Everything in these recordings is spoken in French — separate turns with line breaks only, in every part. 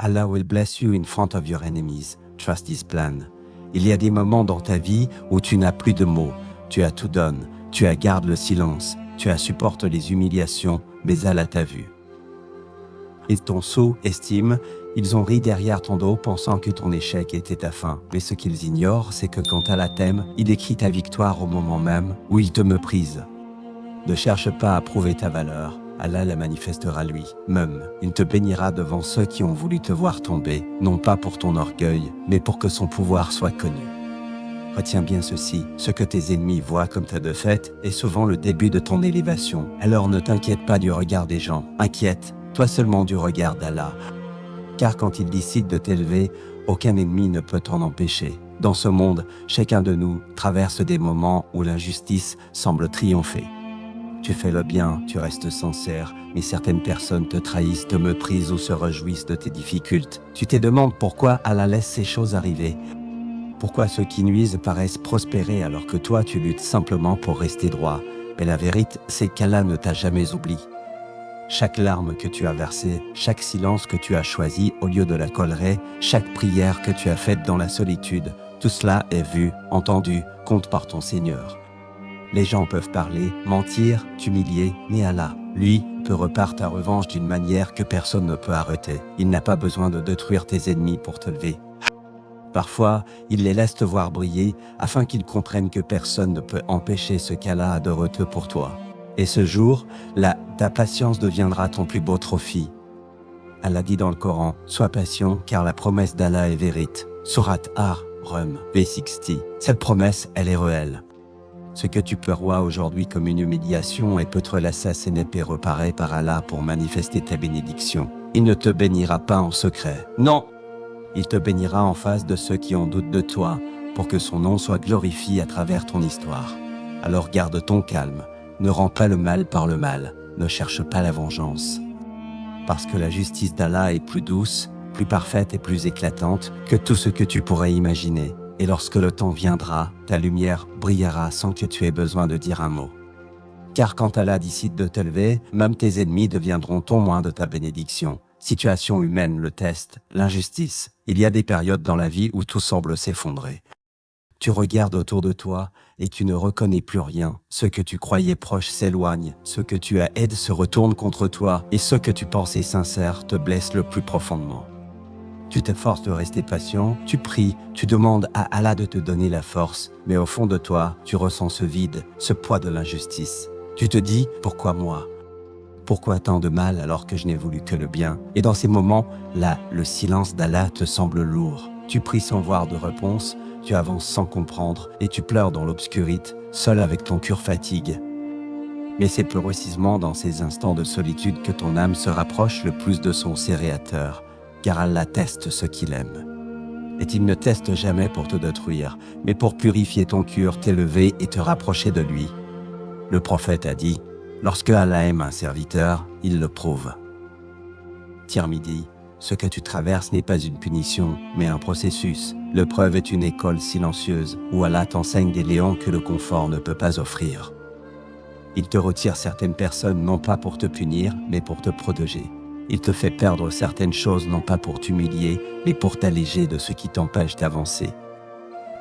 Allah will bless you in front of your enemies. Trust His plan. Il y a des moments dans ta vie où tu n'as plus de mots. Tu as tout donné. Tu as gardé le silence. Tu as supporté les humiliations, mais Allah t'a vu. Ils t'ont sous-estimé. Ils ont ri derrière ton dos pensant que ton échec était ta fin. Mais ce qu'ils ignorent, c'est que quand Allah t'aime, il écrit ta victoire au moment même où il te méprise. Ne cherche pas à prouver ta valeur. Allah la manifestera lui-même. Il te bénira devant ceux qui ont voulu te voir tomber, non pas pour ton orgueil, mais pour que son pouvoir soit connu. Retiens bien ceci, ce que tes ennemis voient comme ta défaite est souvent le début de ton élévation. Alors ne t'inquiète pas du regard des gens, inquiète-toi seulement du regard d'Allah. Car quand il décide de t'élever, aucun ennemi ne peut t'en empêcher. Dans ce monde, chacun de nous traverse des moments où l'injustice semble triompher. Tu fais le bien, tu restes sincère, mais certaines personnes te trahissent, te méprisent ou se réjouissent de tes difficultés. Tu te demandes pourquoi Allah laisse ces choses arriver. Pourquoi ceux qui nuisent paraissent prospérer alors que toi tu luttes simplement pour rester droit. Mais la vérité, c'est qu'Allah ne t'a jamais oublié. Chaque larme que tu as versée, chaque silence que tu as choisi au lieu de la colère, chaque prière que tu as faite dans la solitude, tout cela est vu, entendu, compte par ton Seigneur. Les gens peuvent parler, mentir, t'humilier, mais Allah, lui, peut repartir ta revanche d'une manière que personne ne peut arrêter. Il n'a pas besoin de détruire tes ennemis pour te lever. Parfois, il les laisse te voir briller afin qu'ils comprennent que personne ne peut empêcher ce qu'Allah a de reteux pour toi. Et ce jour, ta patience deviendra ton plus beau trophée. Allah dit dans le Coran, sois patient car la promesse d'Allah est vérite. Sourate Ar-Rum, V60. Cette promesse, elle est réelle. Ce que tu perçois aujourd'hui comme une humiliation est peut-être l'assassiné et réparé par Allah pour manifester ta bénédiction. Il ne te bénira pas en secret. Non! Il te bénira en face de ceux qui ont doute de toi, pour que son nom soit glorifié à travers ton histoire. Alors garde ton calme, ne rends pas le mal par le mal, ne cherche pas la vengeance. Parce que la justice d'Allah est plus douce, plus parfaite et plus éclatante que tout ce que tu pourrais imaginer. Et lorsque le temps viendra, ta lumière brillera sans que tu aies besoin de dire un mot. Car quand Allah décide de te lever, même tes ennemis deviendront témoins de ta bénédiction. Situation humaine le test, l'injustice. Il y a des périodes dans la vie où tout semble s'effondrer. Tu regardes autour de toi et tu ne reconnais plus rien. Ce que tu croyais proche s'éloigne, ce que tu as aidé se retourne contre toi et ce que tu pensais sincère te blesse le plus profondément. Tu t'efforces de rester patient, tu pries, tu demandes à Allah de te donner la force, mais au fond de toi, tu ressens ce vide, ce poids de l'injustice. Tu te dis, pourquoi moi ? Pourquoi tant de mal alors que je n'ai voulu que le bien ? Et dans ces moments-là, le silence d'Allah te semble lourd. Tu pries sans voir de réponse, tu avances sans comprendre et tu pleures dans l'obscurité, seul avec ton cœur fatigue. Mais c'est précisément dans ces instants de solitude que ton âme se rapproche le plus de son Créateur, car Allah teste ce qu'il aime. Et il ne teste jamais pour te détruire, mais pour purifier ton cœur, t'élever et te rapprocher de lui. Le prophète a dit, lorsque Allah aime un serviteur, il le prouve. Tirmidhi, ce que tu traverses n'est pas une punition, mais un processus. L'épreuve est une école silencieuse, où Allah t'enseigne des léons que le confort ne peut pas offrir. Il te retire certaines personnes non pas pour te punir, mais pour te protéger. Il te fait perdre certaines choses non pas pour t'humilier, mais pour t'alléger de ce qui t'empêche d'avancer.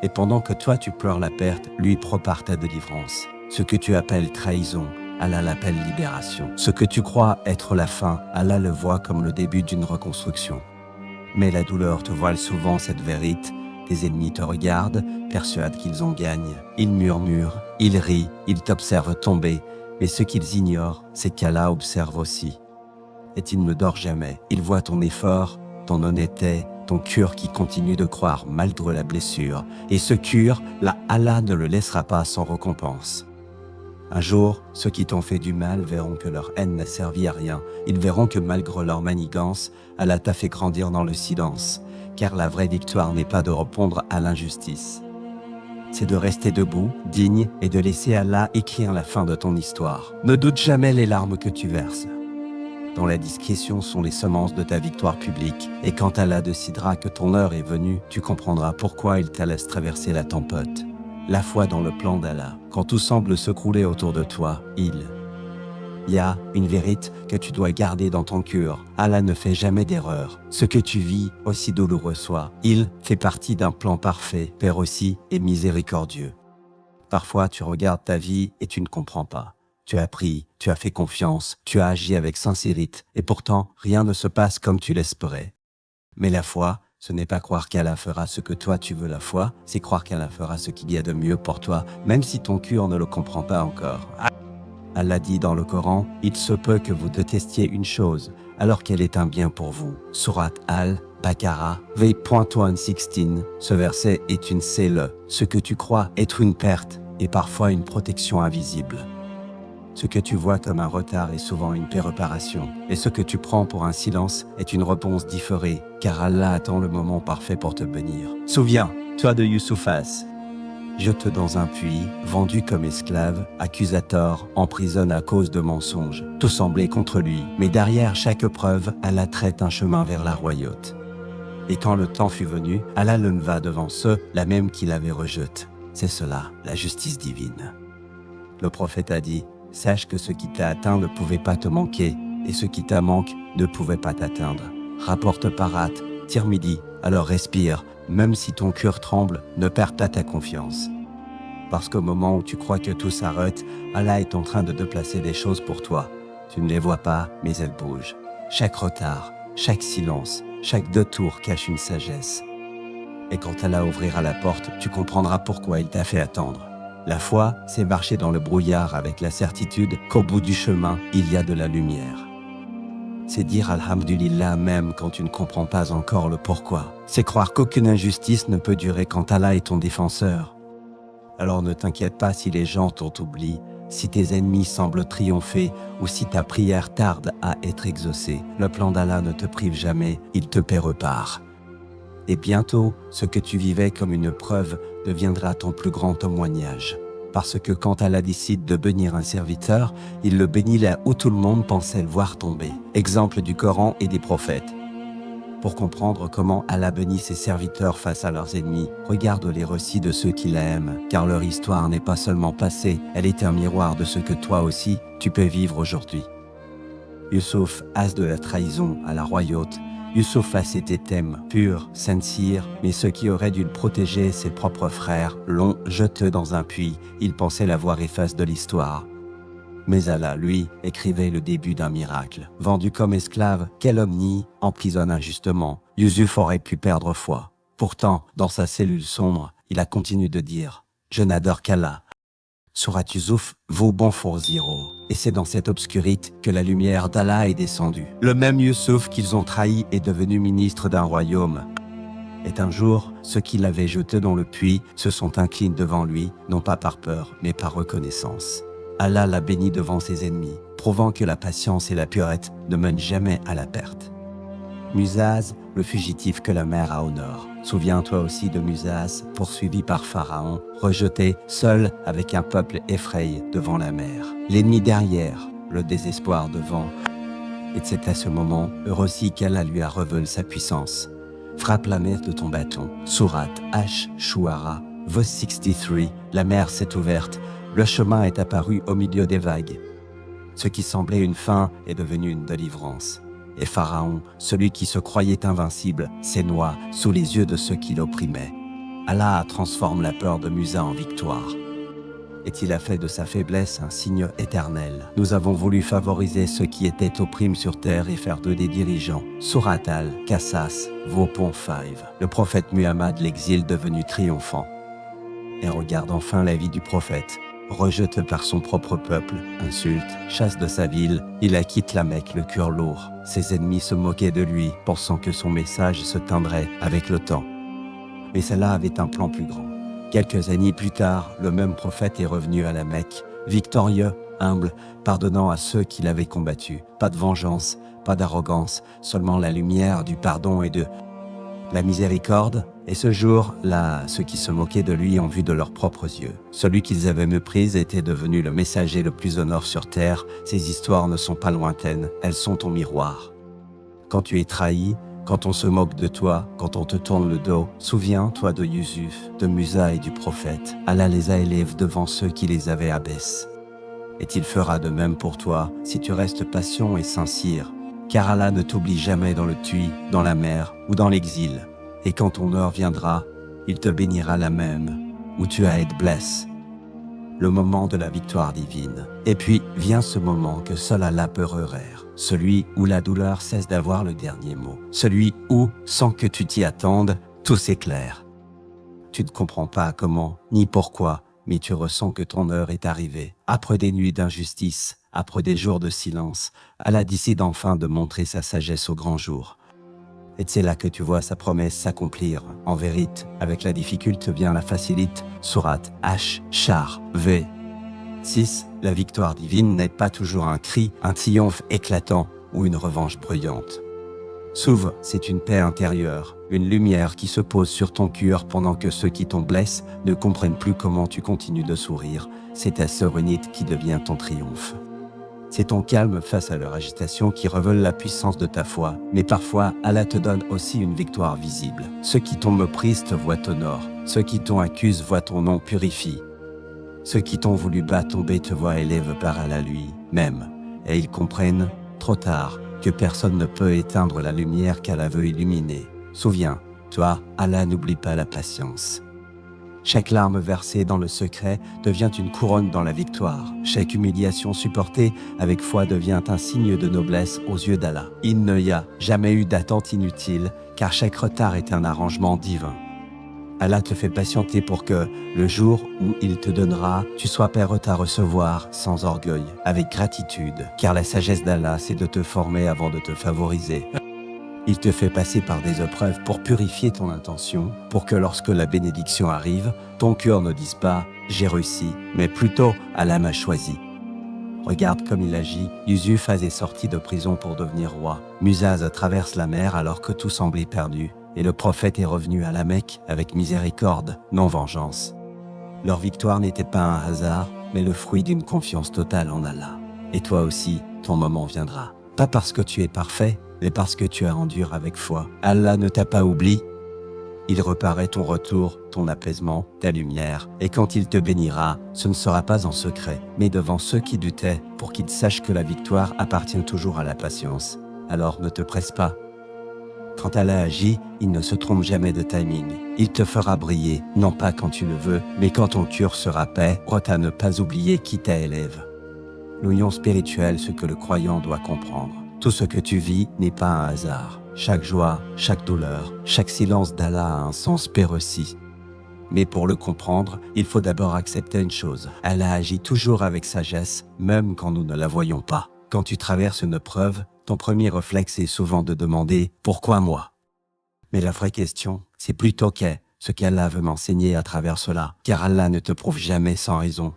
Et pendant que toi tu pleures la perte, lui prépare ta délivrance. Ce que tu appelles trahison, Allah l'appelle libération. Ce que tu crois être la fin, Allah le voit comme le début d'une reconstruction. Mais la douleur te voile souvent cette vérité. Tes ennemis te regardent, persuadent qu'ils en gagnent. Ils murmurent, ils rient, ils t'observent tomber. Mais ce qu'ils ignorent, c'est qu'Allah observe aussi. Et il ne dort jamais. Il voit ton effort, ton honnêteté, ton cœur qui continue de croire malgré la blessure. Et ce cœur, là, Allah ne le laissera pas sans récompense. Un jour, ceux qui t'ont fait du mal verront que leur haine n'a servi à rien. Ils verront que malgré leur manigance, Allah t'a fait grandir dans le silence. Car la vraie victoire n'est pas de répondre à l'injustice. C'est de rester debout, digne, et de laisser Allah écrire la fin de ton histoire. Ne doute jamais les larmes que tu verses. Dans la discrétion sont les semences de ta victoire publique, et quand Allah décidera que ton heure est venue, tu comprendras pourquoi il t'a laissé traverser la tempête. La foi dans le plan d'Allah. Quand tout semble s'écrouler autour de toi, il Il y a une vérité que tu dois garder dans ton cœur. Allah ne fait jamais d'erreur. Ce que tu vis, aussi douloureux soit, il fait partie d'un plan parfait, Père aussi et miséricordieux. Parfois, tu regardes ta vie et tu ne comprends pas. Tu as pris, tu as fait confiance, tu as agi avec sincérité, et pourtant, rien ne se passe comme tu l'espérais. Mais la foi, ce n'est pas croire qu'Allah fera ce que toi tu veux. La foi, c'est croire qu'Allah fera ce qu'il y a de mieux pour toi, même si ton cœur ne le comprend pas encore. Allah dit dans le Coran, « Il se peut que vous détestiez une chose, alors qu'elle est un bien pour vous. » Sourate Al-Baqarah, v.116. Ce verset est une selle. Ce que tu crois être une perte est parfois une protection invisible. Ce que tu vois comme un retard est souvent une préparation. Et ce que tu prends pour un silence est une réponse différée, car Allah attend le moment parfait pour te bénir. Souviens-toi de Youssoufas. Jeté dans un puits, vendu comme esclave, accusateur, emprisonné à cause de mensonges. Tout semblait contre lui, mais derrière chaque preuve, Allah traite un chemin vers la royauté. Et quand le temps fut venu, Allah le leva devant ceux, la même qu'il avait rejeté. C'est cela, la justice divine. Le prophète a dit, « Sache que ce qui t'a atteint ne pouvait pas te manquer, et ce qui t'a manqué ne pouvait pas t'atteindre. » Rapporte Parat, Tirmidhi, alors respire, même si ton cœur tremble, ne perds pas ta confiance. Parce qu'au moment où tu crois que tout s'arrête, Allah est en train de déplacer des choses pour toi. Tu ne les vois pas, mais elles bougent. Chaque retard, chaque silence, chaque détour cache une sagesse. Et quand Allah ouvrira la porte, tu comprendras pourquoi il t'a fait attendre. La foi, c'est marcher dans le brouillard avec la certitude qu'au bout du chemin, il y a de la lumière. C'est dire Alhamdulillah même quand tu ne comprends pas encore le pourquoi. C'est croire qu'aucune injustice ne peut durer quand Allah est ton défenseur. Alors ne t'inquiète pas si les gens t'ont oublié, si tes ennemis semblent triompher ou si ta prière tarde à être exaucée. Le plan d'Allah ne te prive jamais, il te prépare. Et bientôt, ce que tu vivais comme une preuve deviendra ton plus grand témoignage. Parce que quand Allah décide de bénir un serviteur, il le bénit là où tout le monde pensait le voir tomber. Exemple du Coran et des prophètes. Pour comprendre comment Allah bénit ses serviteurs face à leurs ennemis, regarde les récits de ceux qui l'aiment, car leur histoire n'est pas seulement passée, elle est un miroir de ce que toi aussi, tu peux vivre aujourd'hui. Youssouf, as de la trahison à la royauté, Youssouf a cet thème pur, sincère, mais ceux qui auraient dû le protéger, ses propres frères, l'ont jeté dans un puits. Ils pensaient l'avoir effacé de l'histoire. Mais Allah, lui, écrivait le début d'un miracle. Vendu comme esclave, quel homme nie, emprisonne injustement. Youssouf aurait pu perdre foi. Pourtant, dans sa cellule sombre, il a continué de dire « Je n'adore qu'Allah ». Surat Youssouf vaut bon pour zéro. Et c'est dans cette obscurité que la lumière d'Allah est descendue. Le même Youssouf qu'ils ont trahi est devenu ministre d'un royaume. Et un jour, ceux qui l'avaient jeté dans le puits se sont inclinés devant lui, non pas par peur, mais par reconnaissance. Allah l'a béni devant ses ennemis, prouvant que la patience et la pureté ne mènent jamais à la perte. Musaz, le fugitif que la mer a au nord. Souviens-toi aussi de Musaz, poursuivi par Pharaon, rejeté, seul avec un peuple effrayé devant la mer. L'ennemi derrière, le désespoir devant. Et c'est à ce moment, heureux aussi qu'Allah lui a révélé sa puissance. Frappe la mer de ton bâton. Sourate Ash-Shu'ara, verse 63, la mer s'est ouverte, le chemin est apparu au milieu des vagues. Ce qui semblait une fin est devenu une délivrance. Et Pharaon, celui qui se croyait invincible, s'est noie sous les yeux de ceux qui l'opprimaient. Allah transforme la peur de Musa en victoire. Et il a fait de sa faiblesse un signe éternel. Nous avons voulu favoriser ceux qui étaient opprimés sur terre et faire d'eux des dirigeants. Surat Al-Qasas, Vopon 5. Le prophète Muhammad, l'exil devenu triomphant. Et regarde enfin la vie du prophète. Rejeté par son propre peuple, insulte, chasse de sa ville, il a quitté la Mecque le cœur lourd. Ses ennemis se moquaient de lui, pensant que son message se teindrait avec le temps. Mais cela avait un plan plus grand. Quelques années plus tard, le même prophète est revenu à la Mecque, victorieux, humble, pardonnant à ceux qui l'avaient combattu. Pas de vengeance, pas d'arrogance, seulement la lumière du pardon et de la miséricorde. Et ce jour-là, ceux qui se moquaient de lui ont vu de leurs propres yeux. Celui qu'ils avaient méprisé était devenu le messager le plus honneur sur terre. Ces histoires ne sont pas lointaines, elles sont ton miroir. Quand tu es trahi, quand on se moque de toi, quand on te tourne le dos, souviens-toi de Youssouf, de Musa et du prophète. Allah les a élevés devant ceux qui les avaient abaissés. Et il fera de même pour toi si tu restes patient et sincère. Car Allah ne t'oublie jamais dans le puits, dans la mer ou dans l'exil. Et quand ton heure viendra, il te bénira la même, où tu as été blessé. Le moment de la victoire divine. Et puis vient ce moment que seul Allah peut refaire. Celui où la douleur cesse d'avoir le dernier mot. Celui où, sans que tu t'y attendes, tout s'éclaire. Tu ne comprends pas comment, ni pourquoi, mais tu ressens que ton heure est arrivée. Après des nuits d'injustice, après des jours de silence, Allah décide enfin de montrer sa sagesse au grand jour. Et c'est là que tu vois sa promesse s'accomplir. En vérité, avec la difficulté vient la facilité. Sourate H, Char, V. 6. La victoire divine n'est pas toujours un cri, un triomphe éclatant ou une revanche bruyante. Souvent, c'est une paix intérieure, une lumière qui se pose sur ton cœur pendant que ceux qui t'ont blessé ne comprennent plus comment tu continues de sourire. C'est ta sérénité qui devient ton triomphe. C'est ton calme face à leur agitation qui révèle la puissance de ta foi. Mais parfois, Allah te donne aussi une victoire visible. Ceux qui t'ont méprisé te voient t'honorent. Ceux qui t'ont accusé voient ton nom purifié. Ceux qui t'ont voulu battre tomber te voient élève par Allah lui-même. Et ils comprennent, trop tard, que personne ne peut éteindre la lumière qu'Allah veut illuminer. Souviens-toi, Allah n'oublie pas la patience. Chaque larme versée dans le secret devient une couronne dans la victoire. Chaque humiliation supportée avec foi devient un signe de noblesse aux yeux d'Allah. Il n'y a jamais eu d'attente inutile, car chaque retard est un arrangement divin. Allah te fait patienter pour que, le jour où il te donnera, tu sois prêt à recevoir sans orgueil, avec gratitude, car la sagesse d'Allah, c'est de te former avant de te favoriser. Il te fait passer par des épreuves pour purifier ton intention, pour que lorsque la bénédiction arrive, ton cœur ne dise pas « j'ai réussi », mais plutôt « Allah m'a choisi ». Regarde comme il agit. Yusuf est sorti de prison pour devenir roi. Musaz traverse la mer alors que tout semblait perdu. Et le prophète est revenu à la Mecque avec miséricorde, non vengeance. Leur victoire n'était pas un hasard, mais le fruit d'une confiance totale en Allah. Et toi aussi, ton moment viendra. Pas parce que tu es parfait, mais parce que tu as enduré avec foi. Allah ne t'a pas oublié. Il reparaît ton retour, ton apaisement, ta lumière. Et quand il te bénira, ce ne sera pas en secret, mais devant ceux qui doutaient, pour qu'ils sachent que la victoire appartient toujours à la patience. Alors ne te presse pas. Quand Allah agit, il ne se trompe jamais de timing. Il te fera briller, non pas quand tu le veux, mais quand ton cœur sera paix, à ne pas oublier qui t'élève. L'union spirituelle, ce que le croyant doit comprendre. Tout ce que tu vis n'est pas un hasard. Chaque joie, chaque douleur, chaque silence d'Allah a un sens précis. Mais pour le comprendre, il faut d'abord accepter une chose. Allah agit toujours avec sagesse, même quand nous ne la voyons pas. Quand tu traverses une épreuve, ton premier réflexe est souvent de demander « Pourquoi moi ?» Mais la vraie question, c'est plutôt qu'est ce qu'Allah veut m'enseigner à travers cela, car Allah ne te prouve jamais sans raison.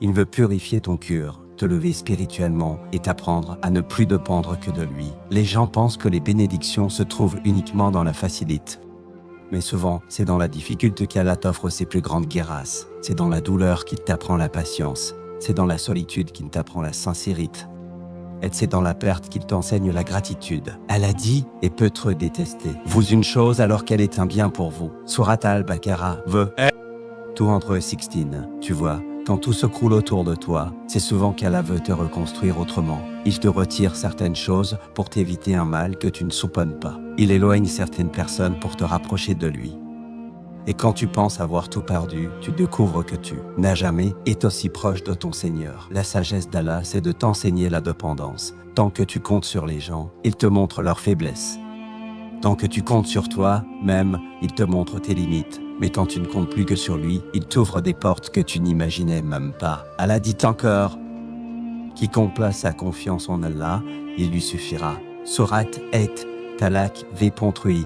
Il veut purifier ton cœur, te lever spirituellement et t'apprendre à ne plus dépendre que de lui. Les gens pensent que les bénédictions se trouvent uniquement dans la facilité. Mais souvent, c'est dans la difficulté qu'Allah t'offre ses plus grandes grâces. C'est dans la douleur qu'il t'apprend la patience. C'est dans la solitude qu'il t'apprend la sincérité. Et c'est dans la perte qu'il t'enseigne la gratitude. Allah dit et peut te détester. Vous une chose alors qu'elle est un bien pour vous. Sourate Al-Baqarah, 216. Tu vois, quand tout se croule autour de toi, c'est souvent qu'Allah veut te reconstruire autrement. Il te retire certaines choses pour t'éviter un mal que tu ne soupçonnes pas. Il éloigne certaines personnes pour te rapprocher de lui. Et quand tu penses avoir tout perdu, tu découvres que tu n'as jamais été aussi proche de ton Seigneur. La sagesse d'Allah, c'est de t'enseigner la dépendance. Tant que tu comptes sur les gens, il te montre leurs faiblesses. Tant que tu comptes sur toi-même, il te montre tes limites. Mais quand tu ne comptes plus que sur lui, il t'ouvre des portes que tu n'imaginais même pas. Allah dit encore, « Quiconque place sa confiance en Allah, il lui suffira. » Sourate 8, Talaq V.3.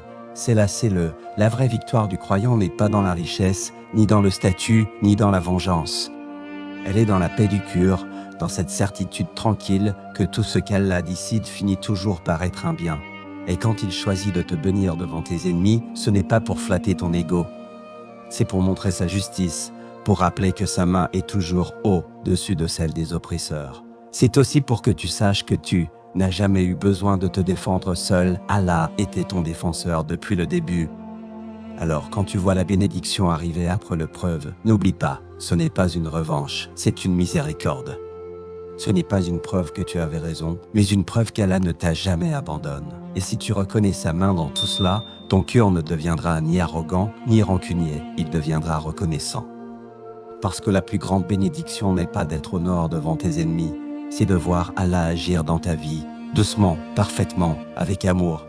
La vraie victoire du croyant n'est pas dans la richesse, ni dans le statut, ni dans la vengeance. Elle est dans la paix du cœur, dans cette certitude tranquille que tout ce qu'Allah décide finit toujours par être un bien. Et quand il choisit de te bénir devant tes ennemis, ce n'est pas pour flatter ton ego. C'est pour montrer sa justice, pour rappeler que sa main est toujours au-dessus de celle des oppresseurs. C'est aussi pour que tu saches que tu n'as jamais eu besoin de te défendre seul. Allah était ton défenseur depuis le début. Alors quand tu vois la bénédiction arriver après l'épreuve, n'oublie pas, ce n'est pas une revanche, c'est une miséricorde. Ce n'est pas une preuve que tu avais raison, mais une preuve qu'Allah ne t'a jamais abandonné. Et si tu reconnais sa main dans tout cela, ton cœur ne deviendra ni arrogant, ni rancunier, il deviendra reconnaissant. Parce que la plus grande bénédiction n'est pas d'être au nord devant tes ennemis, c'est de voir Allah agir dans ta vie, doucement, parfaitement, avec amour.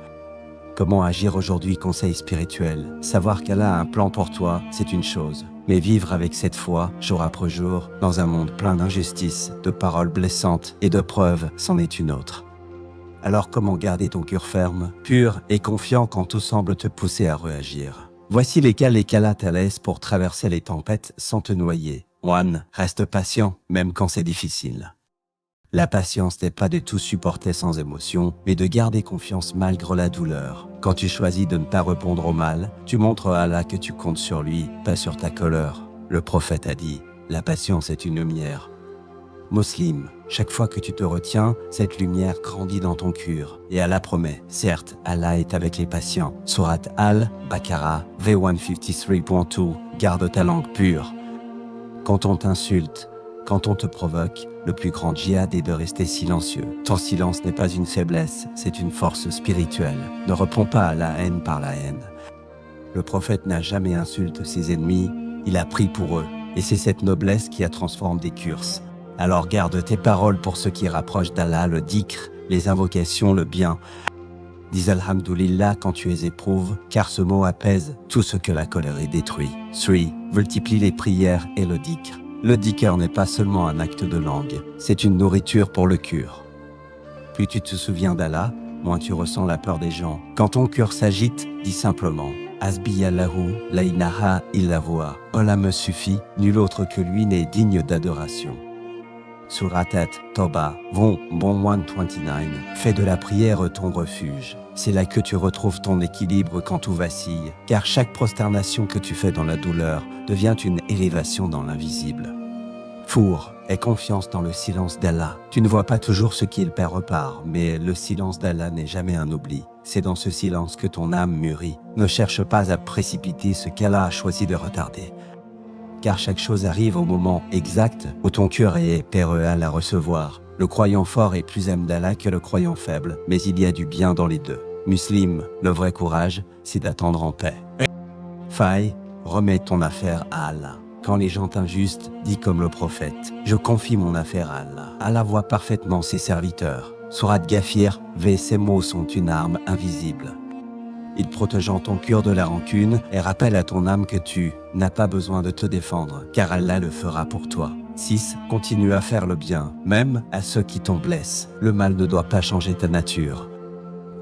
Comment agir aujourd'hui? Conseil spirituel. Savoir qu'Allah a un plan pour toi, c'est une chose. Mais vivre avec cette foi, jour après jour, dans un monde plein d'injustices, de paroles blessantes et de preuves, c'en est une autre. Alors comment garder ton cœur ferme, pur et confiant quand tout semble te pousser à réagir? Voici lesquels qu'Allah te laisse pour traverser les tempêtes sans te noyer. 1. Reste patient, même quand c'est difficile. La patience n'est pas de tout supporter sans émotion, mais de garder confiance malgré la douleur. Quand tu choisis de ne pas répondre au mal, tu montres à Allah que tu comptes sur lui, pas sur ta colère. Le prophète a dit, la patience est une lumière. Muslim, chaque fois que tu te retiens, cette lumière grandit dans ton cœur. Et Allah promet, certes, Allah est avec les patients. Surat Al-Baqarah, V153.2, garde ta langue pure. Quand on t'insulte, quand on te provoque, le plus grand djihad est de rester silencieux. Ton silence n'est pas une faiblesse, c'est une force spirituelle. Ne réponds pas à la haine par la haine. Le prophète n'a jamais insulté ses ennemis, il a pris pour eux. Et c'est cette noblesse qui a transformé des curses. Alors garde tes paroles pour ceux qui rapprochent d'Allah, le dhikr, les invocations, le bien. Dis Alhamdulillah quand tu es éprouve, car ce mot apaise tout ce que la colère est détruit. 3. Multiplie les prières et le dhikr. Le dhikr n'est pas seulement un acte de langue, c'est une nourriture pour le cœur. Plus tu te souviens d'Allah, moins tu ressens la peur des gens. Quand ton cœur s'agite, dis simplement Hasbiyallahu la ilaha illa huwa. Allah me suffit, nul autre que lui n'est digne d'adoration. Surat At-Tawbah, bon 129. Fais de la prière ton refuge. C'est là que tu retrouves ton équilibre quand tout vacille, car chaque prosternation que tu fais dans la douleur devient une élévation dans l'invisible. Four, aie confiance dans le silence d'Allah. Tu ne vois pas toujours ce qu'il prépare, mais le silence d'Allah n'est jamais un oubli. C'est dans ce silence que ton âme mûrit. Ne cherche pas à précipiter ce qu'Allah a choisi de retarder. Car chaque chose arrive au moment exact où ton cœur est prêt à la recevoir. Le croyant fort est plus aime d'Allah que le croyant faible, mais il y a du bien dans les deux. Muslim, le vrai courage, c'est d'attendre en paix. Faille, remets ton affaire à Allah. Quand les gens t'injustent, dis comme le prophète, je confie mon affaire à Allah. Allah voit parfaitement ses serviteurs. Surat Ghafir, ces mots sont une arme invisible. Il protégeant ton cœur de la rancune et rappelle à ton âme que tu n'as pas besoin de te défendre, car Allah le fera pour toi. 6. Continue à faire le bien, même à ceux qui t'en blessent. Le mal ne doit pas changer ta nature.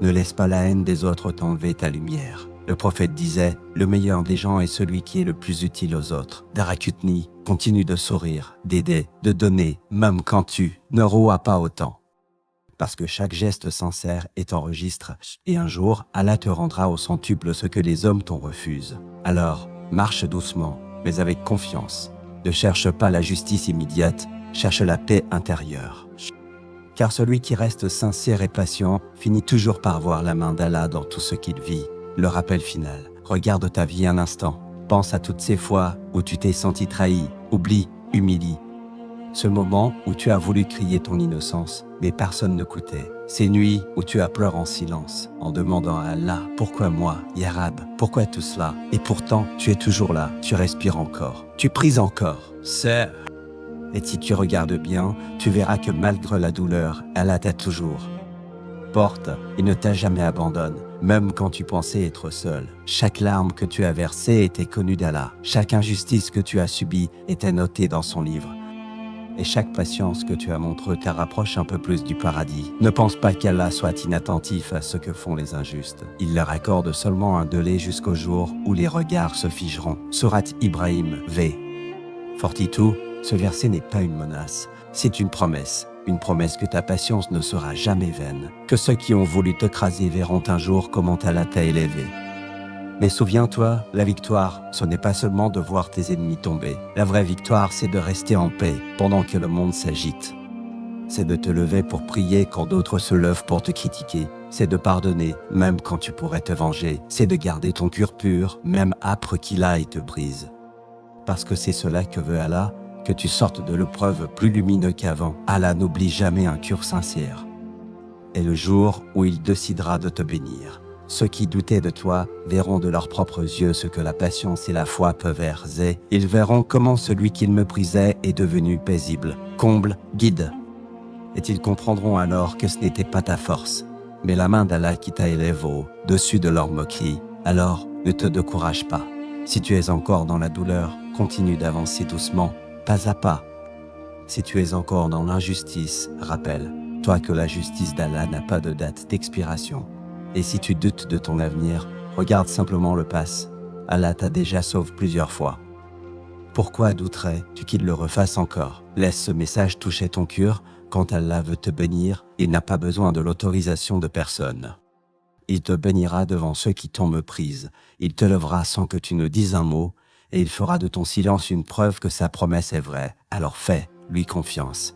Ne laisse pas la haine des autres t'enlever ta lumière. Le prophète disait, le meilleur des gens est celui qui est le plus utile aux autres. Darakutni, continue de sourire, d'aider, de donner, même quand tu ne rouas pas autant. Parce que chaque geste sincère est enregistré, et un jour, Allah te rendra au centuple ce que les hommes t'en refusent. Alors, marche doucement, mais avec confiance. Ne cherche pas la justice immédiate, cherche la paix intérieure. Car celui qui reste sincère et patient finit toujours par voir la main d'Allah dans tout ce qu'il vit. Le rappel final, regarde ta vie un instant. Pense à toutes ces fois où tu t'es senti trahi, oublie, humilié. Ce moment où tu as voulu crier ton innocence, mais personne ne n'écoutait. Ces nuits où tu as pleuré en silence, en demandant à Allah, pourquoi moi, Ya Rab, pourquoi tout cela? Et pourtant, tu es toujours là, tu respires encore, tu pries encore. C'est... Et si tu regardes bien, tu verras que malgré la douleur, Allah t'a toujours porte et ne t'a jamais abandonné, même quand tu pensais être seul. Chaque larme que tu as versée était connue d'Allah. Chaque injustice que tu as subie était notée dans son livre. Et chaque patience que tu as montrée te rapproche un peu plus du paradis. Ne pense pas qu'Allah soit inattentif à ce que font les injustes. Il leur accorde seulement un délai jusqu'au jour où les regards se figeront. Surat Ibrahim V. 42. Ce verset n'est pas une menace, c'est une promesse. Une promesse que ta patience ne sera jamais vaine, que ceux qui ont voulu t'écraser verront un jour comment Allah t'a élevé. Mais souviens-toi, la victoire, ce n'est pas seulement de voir tes ennemis tomber. La vraie victoire, c'est de rester en paix pendant que le monde s'agite. C'est de te lever pour prier quand d'autres se lèvent pour te critiquer. C'est de pardonner, même quand tu pourrais te venger. C'est de garder ton cœur pur, même âpre qu'il a et te brise. Parce que c'est cela que veut Allah, que tu sortes de l'épreuve plus lumineux qu'avant. Allah n'oublie jamais un cœur sincère. Et le jour où il décidera de te bénir, ceux qui doutaient de toi verront de leurs propres yeux ce que la patience et la foi peuvent errer. Ils verront comment celui qu'ils méprisaient est devenu paisible, comble, guide. Et ils comprendront alors que ce n'était pas ta force, mais la main d'Allah qui t'a élevé au-dessus de leur moquerie. Alors, ne te décourage pas. Si tu es encore dans la douleur, continue d'avancer doucement, pas à pas. Si tu es encore dans l'injustice, rappelle-toi que la justice d'Allah n'a pas de date d'expiration. Et si tu doutes de ton avenir, regarde simplement le passé. Allah t'a déjà sauvé plusieurs fois. Pourquoi douterais-tu qu'il le refasse encore? Laisse ce message toucher ton cœur. Quand Allah veut te bénir, il n'a pas besoin de l'autorisation de personne. Il te bénira devant ceux qui t'ont méprise. Il te lèvera sans que tu ne dises un mot, et il fera de ton silence une preuve que sa promesse est vraie. Alors fais-lui confiance.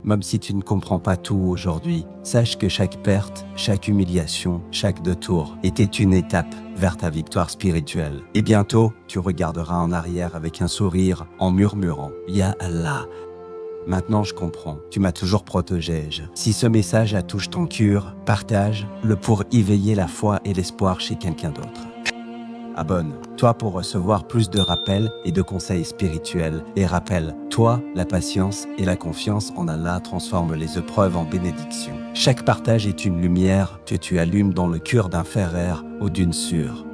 Même si tu ne comprends pas tout aujourd'hui, sache que chaque perte, chaque humiliation, chaque détour était une étape vers ta victoire spirituelle. Et bientôt, tu regarderas en arrière avec un sourire en murmurant « Ya Allah ». Maintenant je comprends, tu m'as toujours protégé. Si ce message a touché ton cœur, partage-le pour éveiller la foi et l'espoir chez quelqu'un d'autre. Abonne-toi pour recevoir plus de rappels et de conseils spirituels. Et rappelle-toi, la patience et la confiance en Allah transforment les épreuves en bénédictions. Chaque partage est une lumière que tu allumes dans le cœur d'un frère ou d'une sœur.